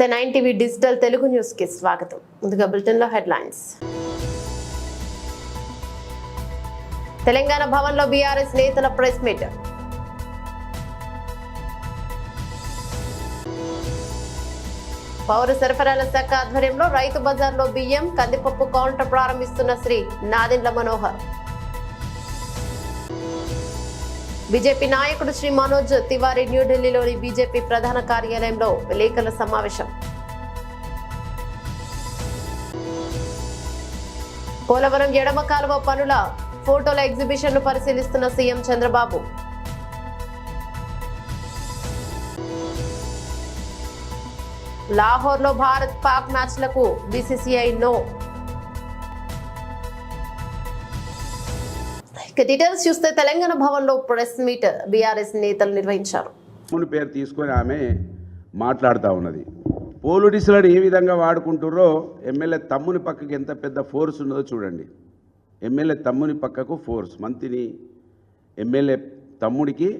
నమస్తే 9 TV digital Telugu news కి స్వాగతం. ముందుగా బులెటిన్ లో హెడ్లైన్స్. తెలంగాణ భవన్ లో బీఆర్ఎస్ నేతల ప్రెస్ మీట్. పౌర సరఫరాల శాఖ ఆధ్వర్యంలో రైతు బజార్లో బియ్యం, కందిపప్పు కౌంటర్ ప్రారంభిస్తున్న శ్రీ నాదెండ్ల మనోహర్. బీజేపీ నాయకుడు శ్రీ మనోజ్ తివారీ న్యూఢిల్లీలోని బీజేపీ ప్రధాన కార్యాలయంలో విలేకరుల సమావేశం. పోలవరం ఎడమ కాలువ పనుల ఫోటోల ఎగ్జిబిషన్ ను పరిశీలిస్తున్న సీఎం చంద్రబాబు. లాహోర్లో భారత్ పాక్ మ్యాచ్లకు బీసీసీఐ నో. డీటెయిల్స్ చూస్తే తెలంగాణ భవన్ లో ప్రెస్ మీట్ బీఆర్ఎస్ నేతలు నిర్వహించారు. పేరు తీసుకొని ఆమె మాట్లాడుతూ ఉన్నది. పోలీసులను ఏ విధంగా వాడుకుంటారో ఎమ్మెల్యే తమ్ముని పక్కకి ఎంత పెద్ద ఫోర్స్ ఉన్నదో చూడండి. ఎమ్మెల్యే తమ్ముని పక్కకు ఫోర్స్, మంత్రిని ఎమ్మెల్యే తమ్ముడికి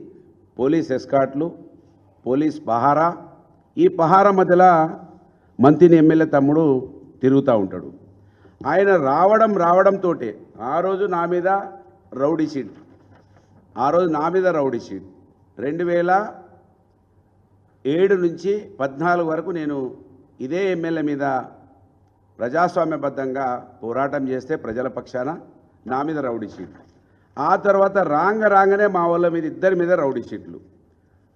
పోలీస్ ఎస్కాట్లు, పోలీస్ పహారా, ఈ పహారా మధ్యలో మంత్రిని ఎమ్మెల్యే తమ్ముడు తిరుగుతూ ఉంటాడు. ఆయన రావడంతో ఆ రోజు నా మీద రౌడీ షీట్ 2007 నుంచి 14 వరకు నేను ఇదే ఎమ్మెల్యే మీద ప్రజాస్వామ్యబద్ధంగా పోరాటం చేస్తే ప్రజల పక్షాన నా మీద రౌడీ షీట్. ఆ తర్వాత రాగానే మా వాళ్ళ మీద ఇద్దరి మీద రౌడీ షీట్లు,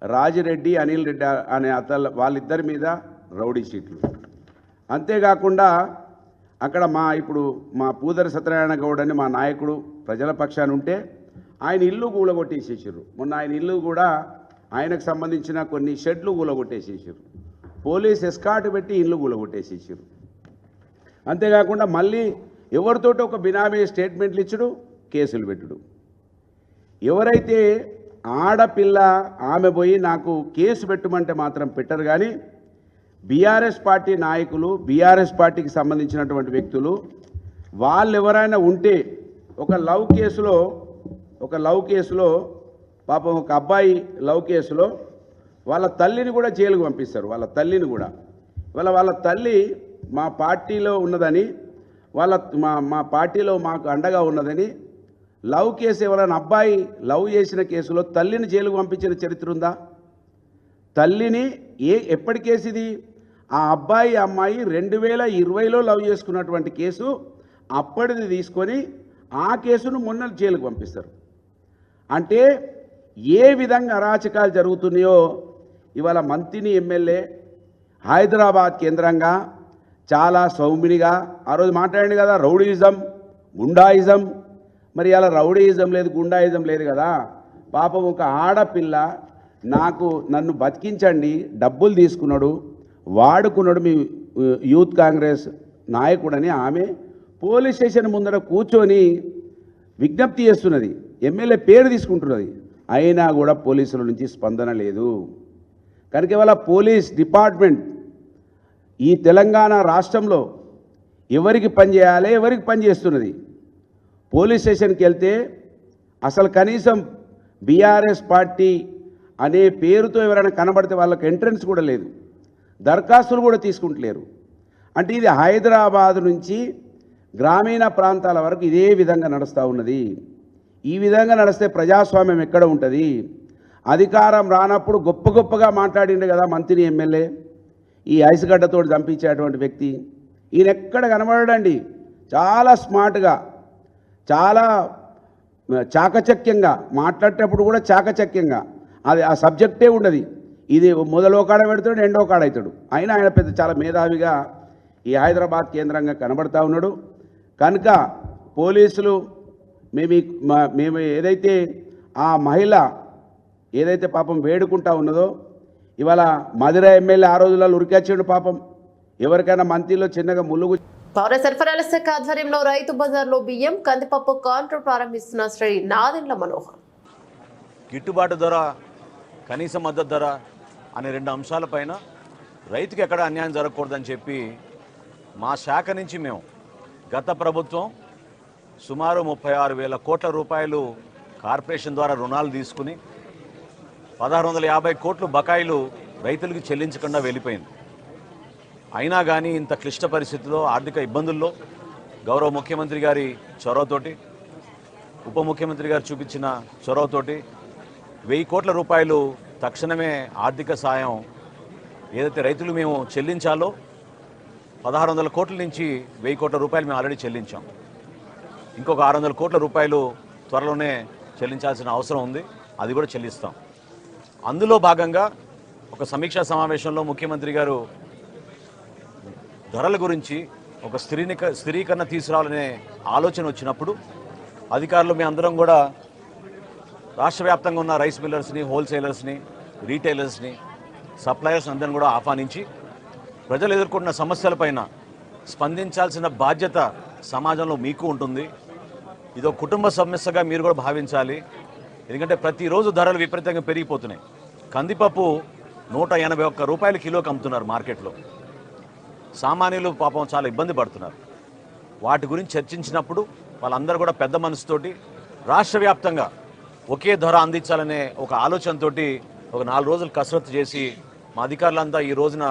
రాజిరెడ్డి, అనిల్ రెడ్డి అనే వాళ్ళిద్దరి మీద రౌడీ షీట్లు. అంతేకాకుండా అక్కడ ఇప్పుడు మా పూదరి సత్యనారాయణ గౌడ్ అని మా నాయకుడు ప్రజల పక్షాన ఉంటే ఆయన ఇల్లు కూలగొట్టేసేసారు. మొన్న ఆయన ఇల్లు కూడా ఆయనకు సంబంధించిన కొన్ని షెడ్లు కూలగొట్టేసేసారు. పోలీస్ ఎస్కాట్ పెట్టి ఇల్లు కూలగొట్టేసేసారు. అంతేకాకుండా మళ్ళీ ఎవరితోటి ఒక బినామీ స్టేట్మెంట్లు ఇచ్చుడు, కేసులు పెట్టుడు. ఎవరైతే ఆడపిల్ల ఆమె పోయి నాకు కేసు పెట్టమంటే మాత్రం పెట్టరు. కానీ బీఆర్ఎస్ పార్టీ నాయకులు, బీఆర్ఎస్ పార్టీకి సంబంధించినటువంటి వ్యక్తులు వాళ్ళు ఎవరైనా ఉంటే ఒక లవ్ కేసులో పాపం ఒక అబ్బాయి లవ్ కేసులో వాళ్ళ తల్లిని కూడా జైలుకు పంపిస్తారు. వాళ్ళ తల్లి మా పార్టీలో ఉన్నదని, మా పార్టీలో మాకు అండగా ఉన్నదని లవ్ కేసు ఎవరైనా అబ్బాయి లవ్ చేసిన కేసులో తల్లిని జైలుకు పంపించిన చరిత్ర ఉందా? తల్లిని ఎప్పటి కేసు ఇది? ఆ అబ్బాయి అమ్మాయి 2020లో లవ్ చేసుకున్నటువంటి కేసు, అప్పటిది తీసుకొని ఆ కేసును మొన్న జైలుకు పంపిస్తారు. అంటే ఏ విధంగా అరాచకాలు జరుగుతున్నాయో ఇవాళ మంత్రిని ఎమ్మెల్యే హైదరాబాద్ కేంద్రంగా చాలా సౌమ్యునిగా ఆ రోజు మాట్లాడింది కదా, రౌడీయిజం, గుండాయిజం. మరి అలా రౌడీయిజం లేదు, గుండాయిజం లేదు కదా. పాపం ఒక ఆడపిల్ల నన్ను బతికించండి, డబ్బులు తీసుకున్నాడు, వాడుకున్నాడు మీ యూత్ కాంగ్రెస్ నాయకుడని ఆమె పోలీస్ స్టేషన్ ముందర కూర్చొని విజ్ఞప్తి చేస్తున్నది, ఎమ్మెల్యే పేరు తీసుకుంటున్నది. అయినా కూడా పోలీసుల నుంచి స్పందన లేదు. కనుక ఇవాళ పోలీస్ డిపార్ట్మెంట్ ఈ తెలంగాణ రాష్ట్రంలో ఎవరికి పనిచేయాలి, ఎవరికి పనిచేస్తున్నది? పోలీస్ స్టేషన్కి వెళ్తే అసలు కనీసం బీఆర్ఎస్ పార్టీ అనే పేరుతో ఎవరైనా కనబడితే వాళ్ళకి ఎంట్రన్స్ కూడా లేదు, దరఖాస్తులు కూడా తీసుకుంటలేరు. అంటే ఇది హైదరాబాద్ నుంచి గ్రామీణ ప్రాంతాల వరకు ఇదే విధంగా నడుస్తూ ఉన్నది. ఈ విధంగా నడిస్తే ప్రజాస్వామ్యం ఎక్కడ ఉంటుంది? అధికారం రానప్పుడు గొప్పగా మాట్లాడిండు కదా మంత్రి ఎమ్మెల్యే, ఈ ఐసుగడ్డతో చంపించేటువంటి వ్యక్తి. ఈయన ఎక్కడ కనబడండి, చాలా స్మార్ట్గా, చాలా చాకచక్యంగా మాట్లాడేటప్పుడు కూడా చాకచక్యంగా, అది ఆ సబ్జెక్టే ఉండదు. ఇది మొదలో కాడ పెడతాడు, రెండో కాడ అవుతాడు. అయినా ఆయన పెద్ద చాలా మేధావిగా ఈ హైదరాబాద్ కేంద్రంగా కనబడతా ఉన్నాడు. కనుక పోలీసులు మేము ఏదైతే ఆ మహిళ ఏదైతే పాపం వేడుకుంటా ఉన్నదో, ఇవాళ మధుర ఎమ్మెల్యే ఆ రోజులలో ఉరికొచ్చాడు పాపం. ఎవరికైనా మంత్రిలో చిన్నగా ములుగు. పౌర సరఫరాల శాఖ ఆధ్వర్యంలో రైతు బజార్లో బియ్యం, కందిపప్పు కౌంటర్ ప్రారంభిస్తున్న శ్రీ నాదెండ్ల మనోహర్. గిట్టుబాటు ధర, కనీస మద్దతు ధర అనే 2 అంశాలపైన రైతుకి ఎక్కడ అన్యాయం జరగకూడదని చెప్పి మా శాఖ నుంచి మేము గత ప్రభుత్వం సుమారు 36,000 కోట్ల రూపాయలు కార్పొరేషన్ ద్వారా రుణాలు తీసుకుని 1,650 కోట్లు బకాయిలు రైతులకు చెల్లించకుండా వెళ్ళిపోయింది. అయినా కానీ ఇంత క్లిష్ట పరిస్థితుల్లో ఆర్థిక ఇబ్బందుల్లో గౌరవ ముఖ్యమంత్రి గారి చొరవతోటి ఉప ముఖ్యమంత్రి గారు చూపించిన చొరవతోటి 1000 కోట్ల రూపాయలు తక్షణమే ఆర్థిక సాయం ఏదైతే రైతులు మేము చెల్లించాలో 1600 కోట్ల నుంచి 1000 కోట్ల రూపాయలు మేము ఆల్రెడీ చెల్లించాం. ఇంకొక 600 కోట్ల రూపాయలు త్వరలోనే చెల్లించాల్సిన అవసరం ఉంది. అది కూడా చెల్లిస్తాం. అందులో భాగంగా ఒక సమీక్షా సమావేశంలో ముఖ్యమంత్రి గారు ధరల గురించి ఒక స్థిరీకరణ తీసుకురావాలనే ఆలోచన వచ్చినప్పుడు అధికారులు మీ అందరం కూడా రాష్ట్ర వ్యాప్తంగా ఉన్న రైస్ మిల్లర్స్ని, హోల్సేలర్స్ని, రీటైలర్స్ని, సప్లయర్స్ అందరిని కూడా ఆహ్వానించి ప్రజలు ఎదుర్కొంటున్న సమస్యలపైన స్పందించాల్సిన బాధ్యత సమాజంలో మీకు ఉంటుంది. ఇదో కుటుంబ సమస్యగా మీరు కూడా భావించాలి. ఎందుకంటే ప్రతిరోజు ధరలు విపరీతంగా పెరిగిపోతున్నాయి. కందిపప్పు 181 రూపాయలు కిలోకి అమ్ముతున్నారు మార్కెట్లో. సామాన్యులు పాపం చాలా ఇబ్బంది పడుతున్నారు. వాటి గురించి చర్చించినప్పుడు వాళ్ళందరూ కూడా పెద్ద మనసుతోటి రాష్ట్ర వ్యాప్తంగా ఒకే ధర అందించాలనే ఒక ఆలోచనతో ఒక 4 రోజులు కసరత్తు చేసి మా అధికారులంతా ఈ రోజున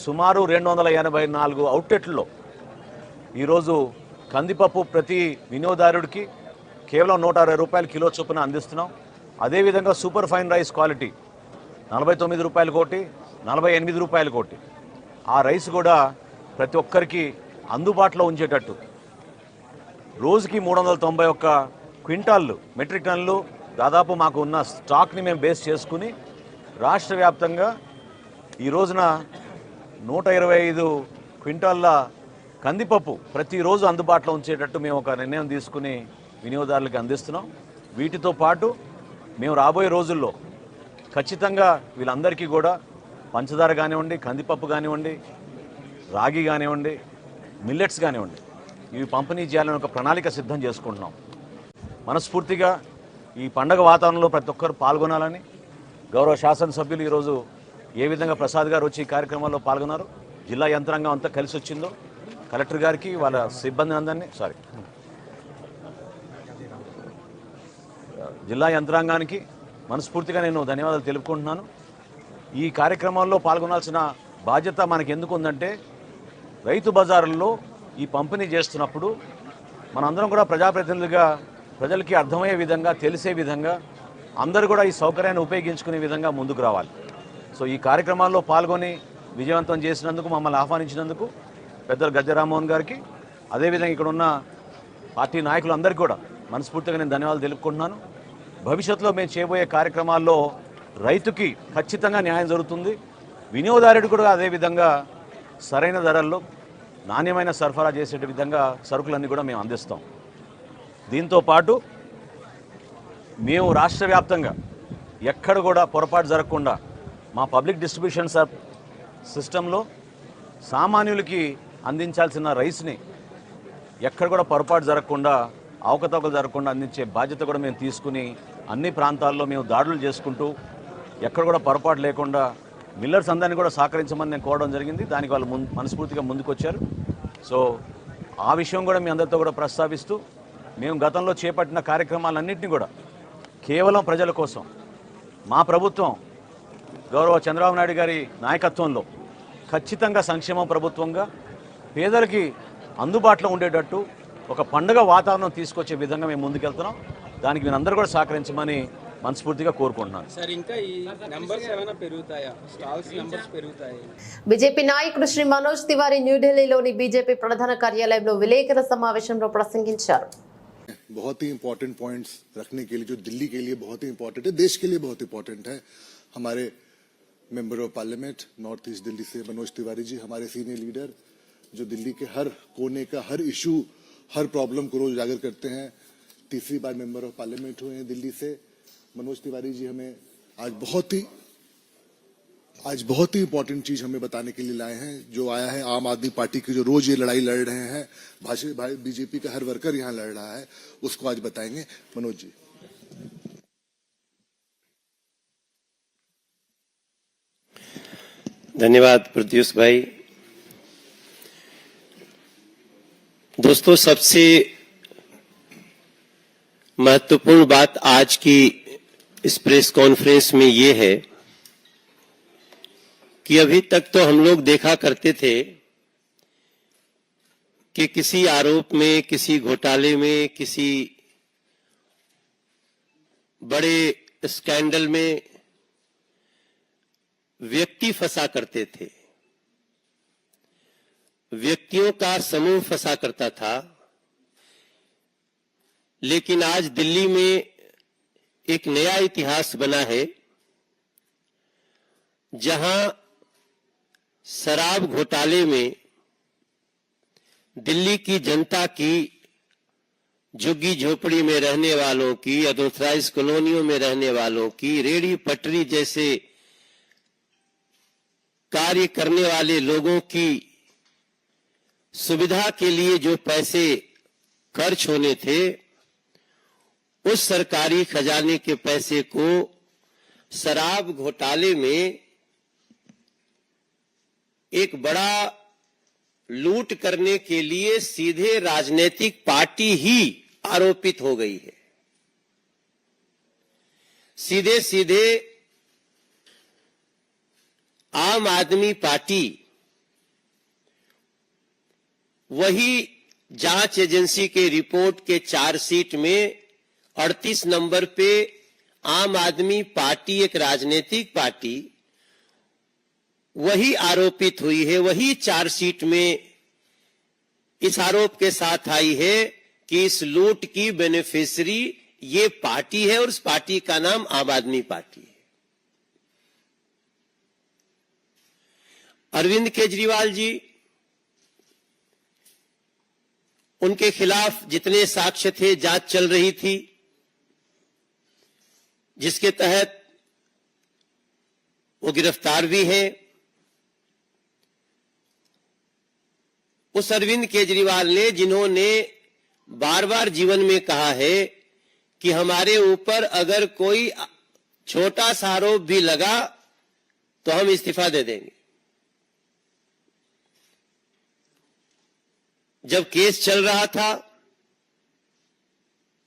సుమారు 284 అవుట్లెట్లలో ఈరోజు కందిపప్పు ప్రతి వినియోగదారుడికి కేవలం 160 రూపాయలు కిలో చొప్పున అందిస్తున్నాం. అదేవిధంగా సూపర్ ఫైన్ రైస్ క్వాలిటీ 49 రూపాయలు కోటి, 48 రూపాయలు కోటి. ఆ రైస్ కూడా ప్రతి ఒక్కరికి అందుబాటులో ఉంచేటట్టు రోజుకి 391 క్వింటాళ్ళు మెట్రిక్ టన్నులు దాదాపు మాకు ఉన్న స్టాక్ని మేము బేస్ చేసుకుని రాష్ట్ర వ్యాప్తంగా ఈ రోజున 125 క్వింటాళ్ళ కందిపప్పు ప్రతిరోజు అందుబాటులో ఉంచేటట్టు మేము ఒక నిర్ణయం తీసుకుని వినియోగదారులకు అందిస్తున్నాం. వీటితో పాటు మేము రాబోయే రోజుల్లో ఖచ్చితంగా వీళ్ళందరికీ కూడా పంచదార కానివ్వండి, కందిపప్పు కానివ్వండి, రాగి కానివ్వండి, మిల్లెట్స్ కానివ్వండి, ఇవి పంపిణీ చేయాలని ఒక ప్రణాళిక సిద్ధం చేసుకుంటున్నాం. మనస్ఫూర్తిగా ఈ పండగ వాతావరణంలో ప్రతి ఒక్కరు పాల్గొనాలని గౌరవ శాసనసభ్యులు ఈరోజు ఏ విధంగా ప్రసాద్ గారు వచ్చి ఈ కార్యక్రమాల్లో పాల్గొన్నారు, జిల్లా యంత్రాంగం అంతా కలిసి వచ్చిందో, కలెక్టర్ గారికి వాళ్ళ సిబ్బంది అందరినీ జిల్లా యంత్రాంగానికి మనస్ఫూర్తిగా నేను ధన్యవాదాలు తెలుపుకుంటున్నాను. ఈ కార్యక్రమాల్లో పాల్గొనాల్సిన బాధ్యత మనకి ఎందుకు ఉందంటే రైతు బజారుల్లో ఈ పంపిణీ చేస్తున్నప్పుడు మనందరం కూడా ప్రజాప్రతినిధులుగా ప్రజలకి అర్థమయ్యే విధంగా, తెలిసే విధంగా అందరూ కూడా ఈ సౌకర్యాన్ని ఉపయోగించుకునే విధంగా ముందుకు రావాలి. సో ఈ కార్యక్రమాల్లో పాల్గొని విజయవంతం చేసినందుకు, మమ్మల్ని ఆహ్వానించినందుకు పెద్దలు గద్దె రామ్మోహన్ గారికి, అదేవిధంగా ఇక్కడ ఉన్న పార్టీ నాయకులందరికీ కూడా మనస్ఫూర్తిగా నేను ధన్యవాదాలు తెలుపుకుంటున్నాను. భవిష్యత్తులో మేము చేయబోయే కార్యక్రమాల్లో రైతుకి ఖచ్చితంగా న్యాయం జరుగుతుంది, వినియోగదారుడు కూడా అదేవిధంగా సరైన ధరల్లో నాణ్యమైన సరఫరా చేసే విధంగా సరుకులన్నీ కూడా మేము అందిస్తాం. దీంతో పాటు మేము రాష్ట్ర వ్యాప్తంగా ఎక్కడ కూడా పొరపాటు జరగకుండా మా పబ్లిక్ డిస్ట్రిబ్యూషన్ సిస్టంలో సామాన్యులకి అందించాల్సిన రైస్ని ఎక్కడ కూడా పొరపాటు జరగకుండా, అవకతవకలు జరగకుండా అందించే బాధ్యత కూడా మేము తీసుకుని అన్ని ప్రాంతాల్లో మేము దాడులు చేసుకుంటూ ఎక్కడ కూడా పొరపాటు లేకుండా మిల్లర్స్ అందరినీ కూడా సహకరించమని నేను కోరడం జరిగింది. దానికి వాళ్ళు మనస్ఫూర్తిగా ముందుకొచ్చారు. సో ఆ విషయం కూడా మీ అందరితో కూడా ప్రస్తావిస్తూ మేము గతంలో చేపట్టిన కార్యక్రమాలన్నింటినీ కూడా కేవలం ప్రజల కోసం మా ప్రభుత్వం గౌరవ చంద్రబాబు నాయుడు గారి నాయకత్వంలో ఖచ్చితంగా సంక్షేమ ప్రభుత్వంగా పేదలకి అందుబాటులో ఉండేటట్టు ఒక పండుగ వాతావరణం తీసుకొచ్చే విధంగా మేము ముందుకెళ్తున్నాం. దానికి మీరందరూ కూడా సహకరించమని మనస్ఫూర్తిగా కోరుకుంటున్నాను. సార్, ఇంకా ఈ నంబర్స్ ఏమైనా పెరుగుతాయా? స్టాల్స్ నంబర్స్ పెరుగుతాయి? బీజేపీ నాయకుడు శ్రీ మనోజ్ తివారీ న్యూఢిల్లీలోని బీజేపీ ప్రధాన కార్యాలయంలో విలేకరుల సమావేశంలో ప్రసంగించారు. बहुत ही इंपॉर्टेंट पॉइंट्स रखने के लिए, जो दिल्ली के लिए बहुत ही इंपॉर्टेंट है, देश के लिए बहुत इंपॉर्टेंट है. हमारे member of parliament north east Delhi से मनोज तिवारी जी, हमारे सीनियर लीडर, जो दिल्ली के हर कोने का हर इशू, हर प्रॉब्लम को रोज उजागर करते हैं. तीसरी बार मेंबर ऑफ पार्लियामेंट हुए हैं दिल्ली से. मनोज तिवारी जी हमें आज बहुत ही इंपॉर्टेंट चीज हमें बताने के लिए लाए हैं. जो आया है आम आदमी पार्टी की, जो रोज ये लड़ाई लड़ रहे हैं, बीजेपी का हर वर्कर यहाँ लड़ रहा है, उसको आज बताएंगे. मनोज जी. धन्यवाद प्रत्युष भाई. दोस्तों, सबसे महत्वपूर्ण बात आज की इस प्रेस कॉन्फ्रेंस में ये है कि अभी तक तो हम लोग देखा करते थे कि किसी आरोप में, किसी घोटाले में, किसी बड़े स्कैंडल में व्यक्ति फंसा करते थे, व्यक्तियों का समूह फंसा करता था। लेकिन आज दिल्ली में एक नया इतिहास बना है, जहां शराब घोटाले में दिल्ली की जनता की, झुग्गी झोपड़ी में रहने वालों की, अनऑथराइज्ड कॉलोनियों में रहने वालों की, रेहड़ी पटरी जैसे कार्य करने वाले लोगों की सुविधा के लिए जो पैसे खर्च होने थे, उस सरकारी खजाने के पैसे को शराब घोटाले में एक बड़ा लूट करने के लिए सीधे राजनीतिक पार्टी ही आरोपित हो गई है। सीधे सीधे आम आदमी पार्टी वही जांच एजेंसी के रिपोर्ट के चार्जशीट में 38 नंबर पे आम आदमी पार्टी, एक राजनीतिक पार्टी, वही आरोपित हुई है। वही चार्जशीट में इस आरोप के साथ आई है कि इस लूट की बेनिफिशियरी ये पार्टी है और उस पार्टी का नाम आम आदमी पार्टी है। अरविंद केजरीवाल जी, उनके खिलाफ जितने साक्ष्य थे, जांच चल रही थी, जिसके तहत वो गिरफ्तार भी हैं। उस अरविंद केजरीवाल ने, जिन्होंने बार बार जीवन में कहा है कि हमारे ऊपर अगर कोई छोटा सा आरोप भी लगा तो हम इस्तीफा दे देंगे। जब केस चल रहा था,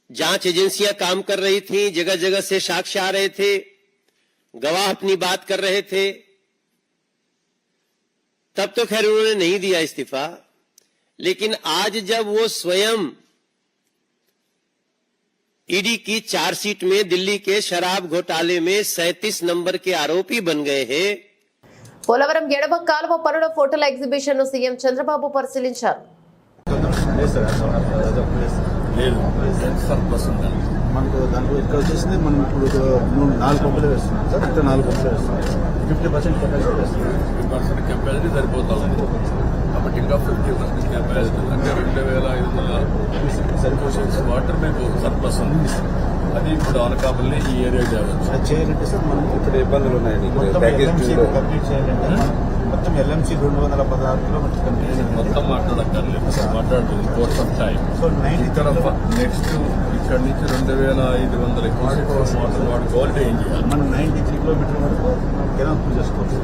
जांच एजेंसियां काम कर रही थी, जगह जगह से साक्ष्य आ रहे थे, गवाह अपनी बात कर रहे थे, तब तो खैर उन्होंने नहीं दिया इस्तीफा। लेकिन आज जब वो स्वयं ईडी की चार्जशीट में दिल्ली के शराब घोटाले में 37 नंबर के आरोपी बन गए हैं। పోలవరం ఎడమ కాలువ పనుల ఫోటోల ఎగ్జిబిషన్ ను సీఎం చంద్రబాబు పరిశీలించారు. మనకు దాంట్లో ఇక్కడ వచ్చేసింది మనం ఇప్పుడు 4 పంపులే వేస్తున్నాం సార్. ఇంకా 4 పంపులే వేస్తున్నాం. 50% కెపాసిటీ వేస్తున్నాం. 50% కెపాసిటీ సరిపోతా ఉంది కాబట్టి ఇంకా 50% కెపాసిటీ అంటే 2500 సరిపోతుంది. వాటర్ మీకు సర్ప్లస్ ఉంది. అది ఇప్పుడు అనకాపల్లి ఈ ఏరియా చేయవచ్చు. అది చేయాలంటే సార్ మనం ఇక్కడ ఇబ్బందులు ఉన్నాయండి. కంప్లీట్ చేయాలంటే మొత్తం ఎల్ఎంసీ 216 కిలోమీటర్స్ కంప్లీట్ చేయాలి. మొత్తం మాట్లాడక్కర్లేదు సార్, మాట్లాడుతుంది కోర్స్ ఆఫ్ టైం. సో ఇక్కడ నెక్స్ట్ ఇక్కడ నుంచి 2500 వాటర్ వాడుకోవాలి. ఏం చేయాలి? మనం 93 కిలోమీటర్ వరకు కెనాల్ పూజ చేసుకోవచ్చు.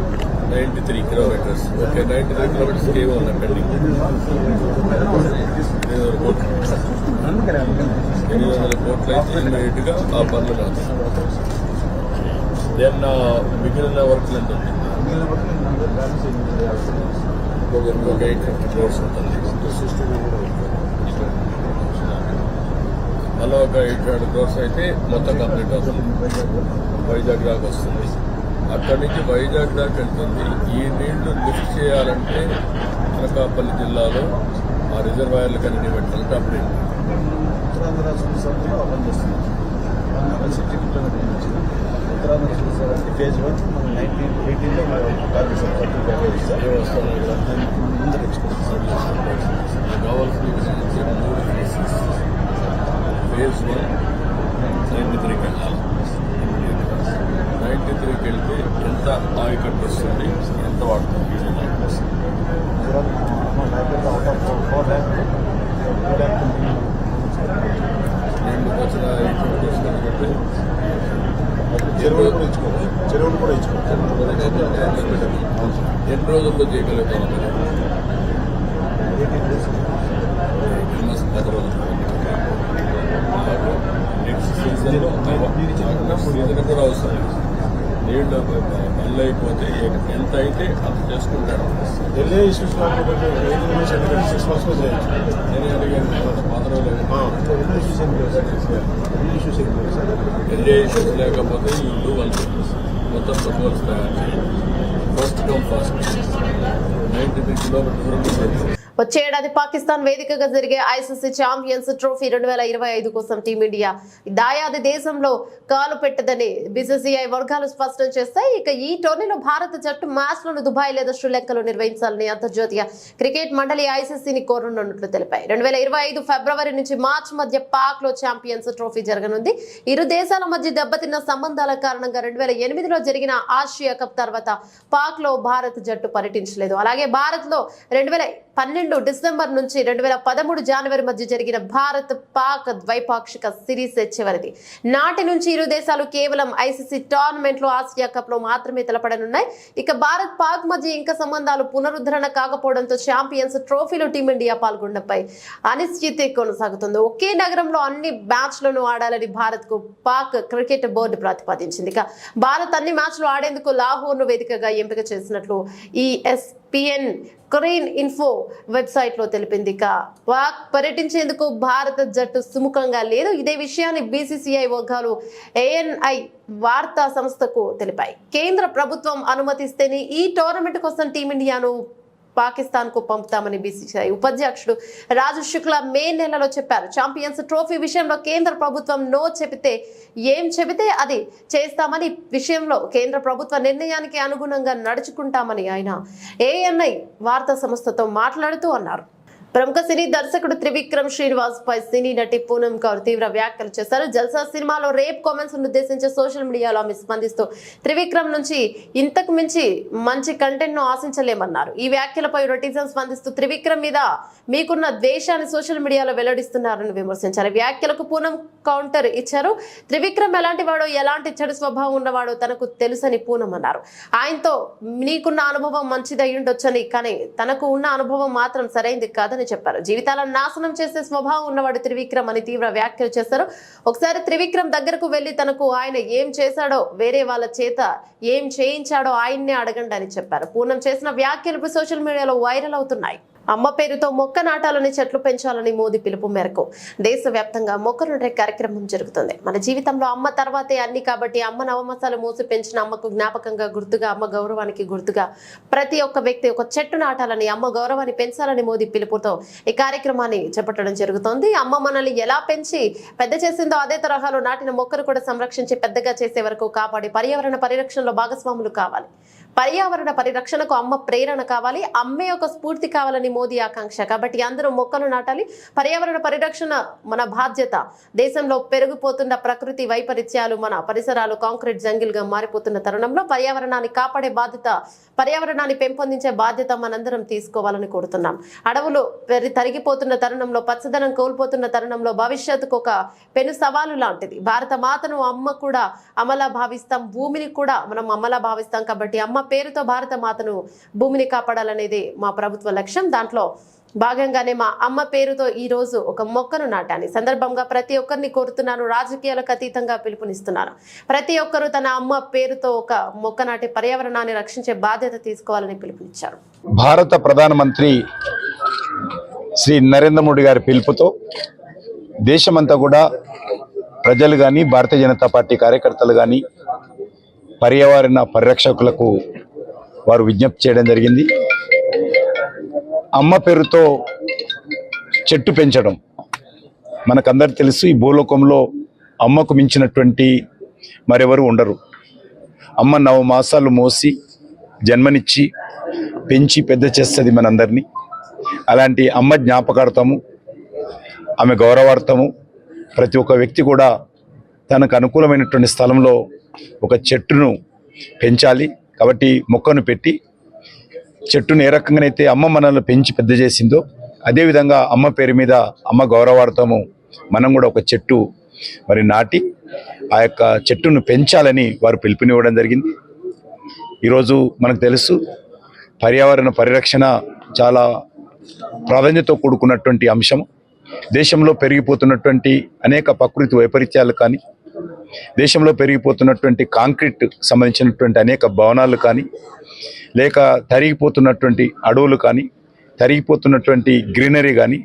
93 కిలోమీటర్స్. ఓకే, 93 కిలోమీటర్స్ ఏమో ఉన్నాయి పెండింగ్. 800 కోట్లు అయితే ఇమ్మీడియట్ గా ఆ పనులు కాదు. దెన్ మిగిలిన వర్క్లు ఎంత ఉంది? మిగిలిన వర్క్ ఒక 850 క్రోర్స్ ఉంటుంది. అలా ఒక 800 క్రోర్స్ అయితే మొత్తం కంప్లీట్ అవుతుంది. వైజాగ్ దాకా వస్తుంది. అక్కడి నుంచి వైజాగ్ దాకా వెళ్తుంది. ఈ నీళ్లు లిఫ్ట్ చేయాలంటే అనకాపల్లి జిల్లాలో ఆ రిజర్వాయర్లకు అన్ని పెట్టాలంటే అప్పుడు ఉత్తరాంధ్ర సంస్థలో పనిచేస్తుంది. ఉత్తరాంధ్ర సంస్థ ఫేజ్ 1 మనం 1918లో కావాల్సిన ముందు తెచ్చుకుంటాం. కావాల్సిన ఫేజ్ 1 93కి వెళ్ళాలి. 93కి వెళ్తే ఎంత ఆయకట్టు వస్తుంది, ఎంత వాడుతుంది? అవుట్ ఆఫ్ 4 ల్యాక్ 2 ల్యాక్ నేను వచ్చిన కంటే చెరువులు కూడా ఇచ్చుకోవచ్చు. చెరువులు కూడా ఇచ్చుకోవచ్చు. ఎన్ని రోజుల్లో చేయగలుగుతాం? 18 days 10 రోజులు. నెక్స్ట్ సీజన్ కూడా అవసరం. నీళ్ళు నెల్లు అయిపోతే ఎంత అయితే అంత చేసుకుంటాడు. ఢిల్లీ ఇష్యూస్ నేను అడిగాను 15 ఢిల్లీ ఇష్యూస్ లేకపోతే ఇల్లు వాళ్ళు మొత్తం ఫుట్బాల్స్ తయారు చేయాలి. First come first 93 kilometres. వచ్చే ఏడాది పాకిస్తాన్ వేదికగా జరిగే ఐసీసీ ఛాంపియన్స్ ట్రోఫీ 2025 కోసం టీమిండియా దాయాది దేశంలో కాలు పెట్టదని బీసీసీఐ వర్గాలు స్పష్టం చేస్తాయి. ఇక ఈ టోర్నీలో భారత జట్టు మ్యాచ్లను దుబాయ్ లేదా శ్రీలంకలో నిర్వహించాలని అంతర్జాతీయ క్రికెట్ మండలి ఐసీసీని కోరనున్నట్లు తెలిపాయి. 2025 ఫిబ్రవరి నుంచి మార్చి మధ్య పాక్ లో ఛాంపియన్స్ ట్రోఫీ జరగనుంది. ఇరు దేశాల మధ్య దెబ్బతిన్న సంబంధాల కారణంగా 2008లో జరిగిన ఆసియా కప్ తర్వాత పాక్ లో భారత జట్టు పర్యటించలేదు. అలాగే భారత్ లో 2012 డిసెంబర్ నుంచి 2013 జనవరి మధ్య జరిగిన భారత్ పాక్ ద్వైపాక్షిక సిరీస్ చివరిది. నాటి నుంచి ఇరు దేశాలు కేవలం ఐసీసీ టోర్నమెంట్ లో ఆసియా కప్ లో మాత్రమే తలపడనున్నాయి. ఇక భారత్ పాక్ మధ్య ఇంకా సంబంధాలు పునరుద్ధరణ కాకపోవడంతో ఛాంపియన్స్ ట్రోఫీలో టీమిండియా పాల్గొనడంపై అనిశ్చితి కొనసాగుతుంది. ఒకే నగరంలో అన్ని మ్యాచ్లను ఆడాలని భారత్ కు పాక్ క్రికెట్ బోర్డు ప్రతిపాదించింది. ఇక భారత్ అన్ని మ్యాచ్లు ఆడేందుకు లాహోర్ ను వేదికగా ఎంపిక చేసినట్లు ESPN కొరియన్ ఇన్ఫో వెబ్సైట్ లో తెలిపింది. ఇక పాక్ పర్యటించేందుకు భారత జట్టు సుముఖంగా లేదు. ఇదే విషయాన్ని బీసీసీఐ వర్గాలు ANI వార్తా సంస్థకు తెలిపాయి. కేంద్ర ప్రభుత్వం అనుమతిస్తేనే ఈ టోర్నమెంట్ కోసం టీమిండియాను పాకిస్తాన్ కు పంపుతామని బీసీసీఐ ఉపాధ్యక్షుడు రాజు శుక్లా మే నెలలో చెప్పారు. ఛాంపియన్స్ ట్రోఫీ విషయంలో కేంద్ర ప్రభుత్వం నో చెబితే ఏం చెబితే అది చేస్తామని విషయంలో కేంద్ర ప్రభుత్వ నిర్ణయానికి అనుగుణంగా నడుచుకుంటామని ఆయన ANI వార్తా సంస్థతో మాట్లాడుతూ అన్నారు. ప్రముఖ సినీ దర్శకుడు త్రివిక్రమ్ శ్రీనివాస్ పై సినీ నటి పూనం కౌర్ తీవ్ర వ్యాఖ్యలు చేశారు. జల్సా సినిమాలో రేప్ కామెంట్స్ ఉద్దేశించి సోషల్ మీడియాలో ఆమె స్పందిస్తూ త్రివిక్రమ్ నుంచి ఇంతకు మించి మంచి కంటెంట్ ను ఆశించలేమన్నారు. ఈ వ్యాఖ్యలపై నెటిజన్స్ స్పందిస్తూ త్రివిక్రమ్ మీద మీకున్న ద్వేషాన్ని సోషల్ మీడియాలో వెల్లడిస్తున్నారని విమర్శించారు. వ్యాఖ్యలకు పూనం కౌంటర్ ఇచ్చారు. త్రివిక్రమ్ ఎలాంటి వాడో ఎలాంటి చెడు స్వభావం ఉన్నవాడో తనకు తెలుసని పూనం అన్నారు. ఆయనతో నీకున్న అనుభవం మంచిదయ్యుండొచ్చని, కానీ తనకు ఉన్న అనుభవం మాత్రం సరైంది కాదని చెప్పారు. జీవితాలను నాశనం చేసే స్వభావం ఉన్నవాడు త్రివిక్రమ్ అని తీవ్ర వ్యాఖ్యలు చేశారు. ఒకసారి త్రివిక్రమ్ దగ్గరకు వెళ్లి తనకు ఆయన ఏం చేశాడో, వేరే వాళ్ళ చేత ఏం చేయించాడో ఆయన్నే అడగండి అని చెప్పారు. పూనం చేసిన వ్యాఖ్యలు సోషల్ మీడియాలో వైరల్ అవుతున్నాయి. అమ్మ పేరుతో మొక్క నాటాలని, చెట్లు పెంచాలని మోదీ పిలుపు మేరకు దేశవ్యాప్తంగా మొక్కలు నాటే కార్యక్రమం జరుగుతుంది. మన జీవితంలో అమ్మ తర్వాతే అన్ని కాబట్టి అమ్మ నవమాసాలు మోసి పెంచిన అమ్మకు జ్ఞాపకంగా గుర్తుగా, అమ్మ గౌరవానికి గుర్తుగా ప్రతి ఒక్క వ్యక్తి ఒక చెట్టు నాటాలని, అమ్మ గౌరవాన్ని పెంచాలని మోదీ పిలుపుతో ఈ కార్యక్రమాన్ని చేపట్టడం జరుగుతోంది. అమ్మ మనల్ని ఎలా పెంచి పెద్ద చేసిందో అదే తరహాలో నాటిన మొక్కను కూడా సంరక్షించి పెద్దగా చేసే వరకు కాపాడి పర్యావరణ పరిరక్షణలో భాగస్వాములు కావాలి. పర్యావరణ పరిరక్షణకు అమ్మ ప్రేరణ కావాలి, అమ్మే ఒక స్ఫూర్తి కావాలని మోదీ ఆకాంక్ష. కాబట్టి అందరూ మొక్కలు నాటాలి. పర్యావరణ పరిరక్షణ మన బాధ్యత. దేశంలో పెరిగిపోతున్న ప్రకృతి వైపరీత్యాలు, మన పరిసరాలు కాంక్రీట్ జంగిల్ గా మారిపోతున్న తరుణంలో పర్యావరణాన్ని కాపాడే బాధ్యత, పర్యావరణాన్ని పెంపొందించే బాధ్యత మనందరం తీసుకోవాలని కోరుతున్నాం. అడవులు తరిగిపోతున్న తరుణంలో, పచ్చదనం కోల్పోతున్న తరుణంలో భవిష్యత్తుకు ఒక పెను సవాలు లాంటిది. భారత మాతను అమ్మ కూడా అమలా భావిస్తాం, భూమిని కూడా మనం అమలా భావిస్తాం. కాబట్టి అమ్మ పేరుతో భారత మాతను, భూమిని కాపాడాలనేది మా ప్రభుత్వ లక్ష్యం. దాంట్లో భాగంగానే మా అమ్మ పేరుతో ఈ రోజు ఒక మొక్కను నాటాను. సందర్భంగా ప్రతి ఒక్కరిని కోరుతున్నాను, రాజకీయాలకు అతీతంగా పిలుపునిస్తున్నాను. ప్రతి ఒక్కరూ తన అమ్మ పేరుతో ఒక మొక్క నాటి పర్యావరణాన్ని రక్షించే బాధ్యత తీసుకోవాలని పిలుపునిచ్చారు. భారత ప్రధానమంత్రి శ్రీ నరేంద్ర మోడీ గారి పిలుపుతో దేశమంతా కూడా ప్రజలు కానీ, భారతీయ జనతా పార్టీ కార్యకర్తలు కానీ పర్యావరణ పరిరక్షకులకు వారు విజ్ఞప్తి చేయడం జరిగింది. అమ్మ పేరుతో చెట్టు పెంచడం మనకందరు తెలుసు. ఈ భూలోకంలో అమ్మకు మించినటువంటి మరెవరు ఉండరు. అమ్మ 9 మాసాలు మోసి జన్మనిచ్చి పెంచి పెద్ద చేస్తుంది మనందరినీ. అలాంటి అమ్మ జ్ఞాపకార్థము, ఆమె గౌరవార్థము ప్రతి ఒక్క వ్యక్తి కూడా తనకు అనుకూలమైనటువంటి స్థలంలో ఒక చెట్టును పెంచాలి. కాబట్టి మొక్కను పెట్టి చెట్టును ఏ రకంగానైతే అమ్మ మనల్ని పెంచి పెద్ద చేసిందో అదేవిధంగా అమ్మ పేరు మీద, అమ్మ గౌరవార్థము మనం కూడా ఒక చెట్టు మరి నాటి ఆ యొక్క చెట్టును పెంచాలని వారు పిలుపునివ్వడం జరిగింది. ఈరోజు మనకు తెలుసు పర్యావరణ పరిరక్షణ చాలా ప్రాధాన్యతతో కూడుకున్నటువంటి అంశం. దేశంలో పెరిగిపోతున్నటువంటి అనేక ప్రకృతి వైపరీత్యాలు కానీ, దేశంలో పెరిగిపోతున్నటువంటి కాంక్రీట్ సంబంధించినటువంటి అనేక భవనాలు కానీ, లేక తరిగిపోతున్నటువంటి అడవులు కానీ, తరిగిపోతున్నటువంటి గ్రీనరీ కానీ,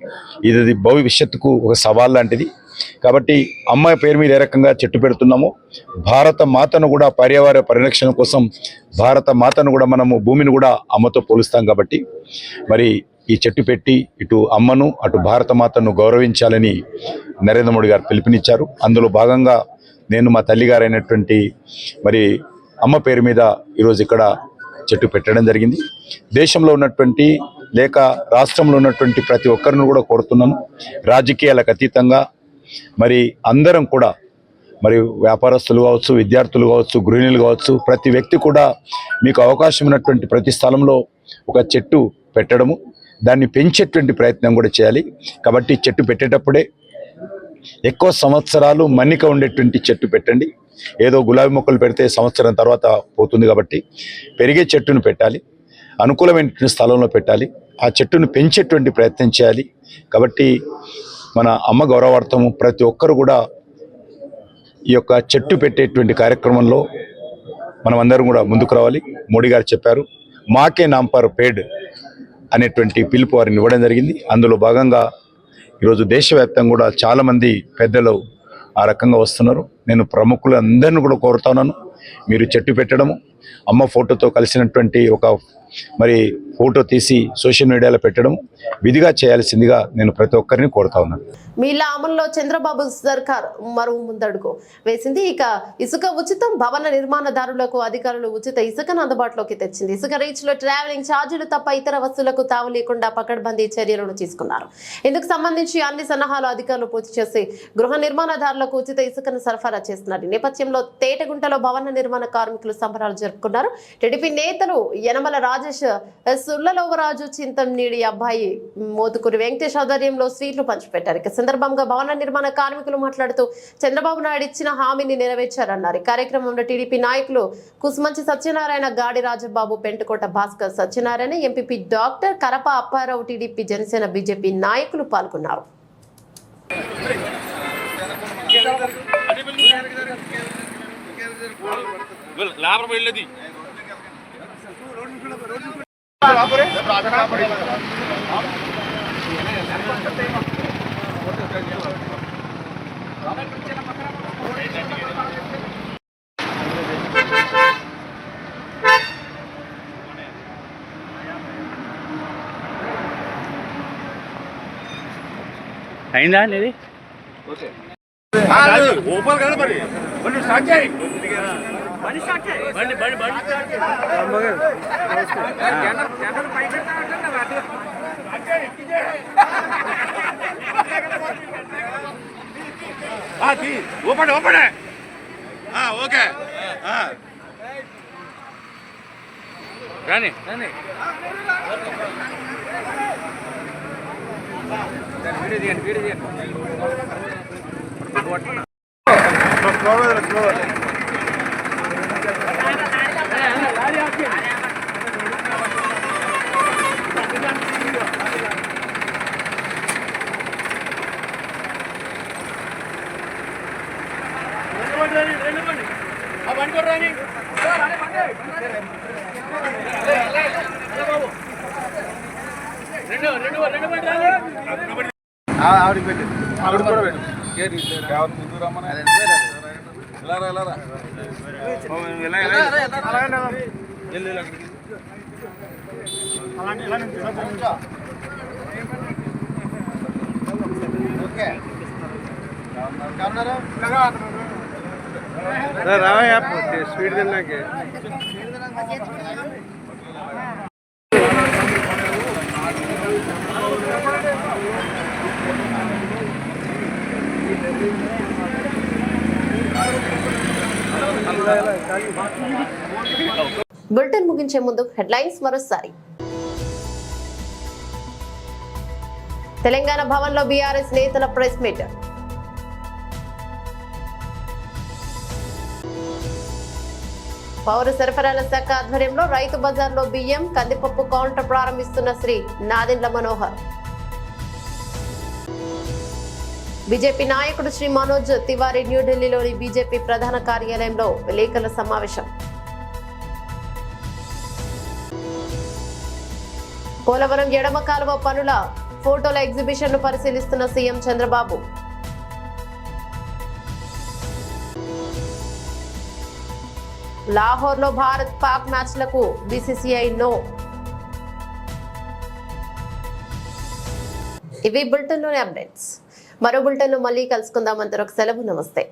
ఇది భవిష్యత్తుకు ఒక సవాల్ లాంటిది. కాబట్టి అమ్మాయి పేరు మీద ఏ రకంగా చెట్టు పెడుతున్నామో, భారత మాతను కూడా పర్యావరణ పరిరక్షణ కోసం భారత మాతను కూడా మనము భూమిని కూడా అమ్మతో పోలుస్తాం. కాబట్టి మరి ఈ చెట్టు పెట్టి ఇటు అమ్మను అటు భారత మాతను గౌరవించాలని నరేంద్ర మోడీ గారు పిలుపునిచ్చారు. అందులో భాగంగా నేను మా తల్లిగారైనటువంటి మరి అమ్మ పేరు మీద ఈరోజు ఇక్కడ చెట్టు పెట్టడం జరిగింది. దేశంలో ఉన్నటువంటి లేక రాష్ట్రంలో ఉన్నటువంటి ప్రతి ఒక్కరిని కూడా కోరుతున్నాను, రాజకీయాలకు అతీతంగా మరి అందరం కూడా, మరి వ్యాపారస్తులు కావచ్చు, విద్యార్థులు కావచ్చు, గృహిణులు కావచ్చు, ప్రతి వ్యక్తి కూడా మీకు అవకాశం ఉన్నటువంటి ప్రతి స్థలంలో ఒక చెట్టు పెట్టడము, దాన్ని పెంచేటువంటి ప్రయత్నం కూడా చేయాలి. కాబట్టి చెట్టు పెట్టేటప్పుడే ఎక్కువ సంవత్సరాలు మన్నిక ఉండేటువంటి చెట్టు పెట్టండి. ఏదో గులాబీ మొక్కలు పెడితే సంవత్సరం తర్వాత పోతుంది. కాబట్టి పెరిగే చెట్టును పెట్టాలి, అనుకూలమైనటువంటి స్థలంలో పెట్టాలి, ఆ చెట్టును పెంచేటువంటి ప్రయత్నం చేయాలి. కాబట్టి మన అమ్మ గౌరవార్థము ప్రతి ఒక్కరు కూడా ఈ యొక్క చెట్టు పెట్టేటువంటి కార్యక్రమంలో మనం అందరం కూడా ముందుకు రావాలి. మోడీ గారు చెప్పారు, మాకే నామ్ పర్ పేడ్ అనేటువంటి పిలుపు వారిని ఇవ్వడం జరిగింది. అందులో భాగంగా ఈరోజు దేశవ్యాప్తంగా కూడా చాలామంది పెద్దలు ఆ రకంగా వస్తున్నారు. నేను ప్రముఖులందరినీ కూడా కోరుతున్నాను, మీరు చెట్టు పెట్టడము, అమ్మ ఫోటోతో కలిసినటువంటి ఒక మరి ఫోటో తీసి సోషల్ మీడియాలో పెట్టడం విధిగా చేయాల్సిందిగా నేను ప్రతి ఒక్కరిని కోరుతా ఉన్నాను. మీలా అమలులో చంద్రబాబు సర్కార్ మరో ముందడుగు వేసింది. ఇక ఇసుక ఉచితం, భవన నిర్మాణదారులకు అధికారులు ఉచిత ఇసుకను అందుబాటులోకి తెచ్చింది. ఇసుక రీచ్ లో ట్రావెలింగ్ ఛార్జీలు తప్ప ఇతర వస్తువులకు తావు లేకుండా పకడ్బందీ చర్యలను తీసుకున్నారు. ఇందుకు సంబంధించి అన్ని సన్నాహాలు అధికారులు పూర్తి చేసి గృహ నిర్మాణదారులకు ఉచిత ఇసుకను సరఫరా చేస్తున్నారు. ఈ నేపథ్యంలో తేటగుంటలో భవన నిర్మాణ కార్మికులు సంబరాలు జరుపుకున్నారు. టీడీపీ నేతలు యనమల రాజేష్, సుల్లలోవరాజు, చింతమనేని అబ్బాయి, మోతుకూరి వెంకటేష్ ఆధ్వర్యంలో స్వీట్లు పంచిపెట్టారు. ఇక సందర్భంగా భవన నిర్మాణ కార్మికులు మాట్లాడుతూ చంద్రబాబు నాయుడు ఇచ్చిన హామీని నెరవేర్చారన్నారు. ఈ కార్యక్రమంలో టీడీపీ నాయకులు కుసుమంచి సత్యనారాయణ, గాడి Rajababu, Pentakota Bhaskar Satyanarayana, MPP doctor Karapa Apparao, TDP, Janasena, BJP నాయకులు పాల్గొన్నారు. అయిందా అనేది ఓపెన్ ఓకే రాని ఆవిడకి పెట్టి ఆవిడ కూడా పెట్టు ముందు రమ్మని రావా స్పీడ్ తిన్నాకే బులెటిన్ ముగించే ముందు హెడ్లైన్స్ మరోసారి. తెలంగాణ భవన్లో బీఆర్ఎస్ నేతల ప్రెస్ మీట్. పౌర సరఫరాల శాఖ ఆధ్వర్యంలో రైతు బజార్లో బియ్యం, కందిపప్పు కౌంటర్ ప్రారంభిస్తున్న శ్రీ నాదెండ్ల మనోహర్. బీజేపీ నాయకుడు శ్రీ మనోజ్ తివారీ న్యూఢిల్లీలోని బీజేపీ ప్రధాన కార్యాలయంలో విలేకరుల సమావేశం. పోలవరం ఎడమ కాలువ పనుల ఫోటోల ఎగ్జిబిషన్ ను పరిశీలిస్తున్న సీఎం చంద్రబాబు. లాహోర్ లో భారత్ పాక్ మ్యాచ్లకు బీసీసీఐ నో. ఇవి బులెటిన్ లోని అప్డేట్స్. మరో బులెటిన్ లో మళ్ళీ కలుసుకుందాం. అంతవరకు సెలవు. నమస్తే.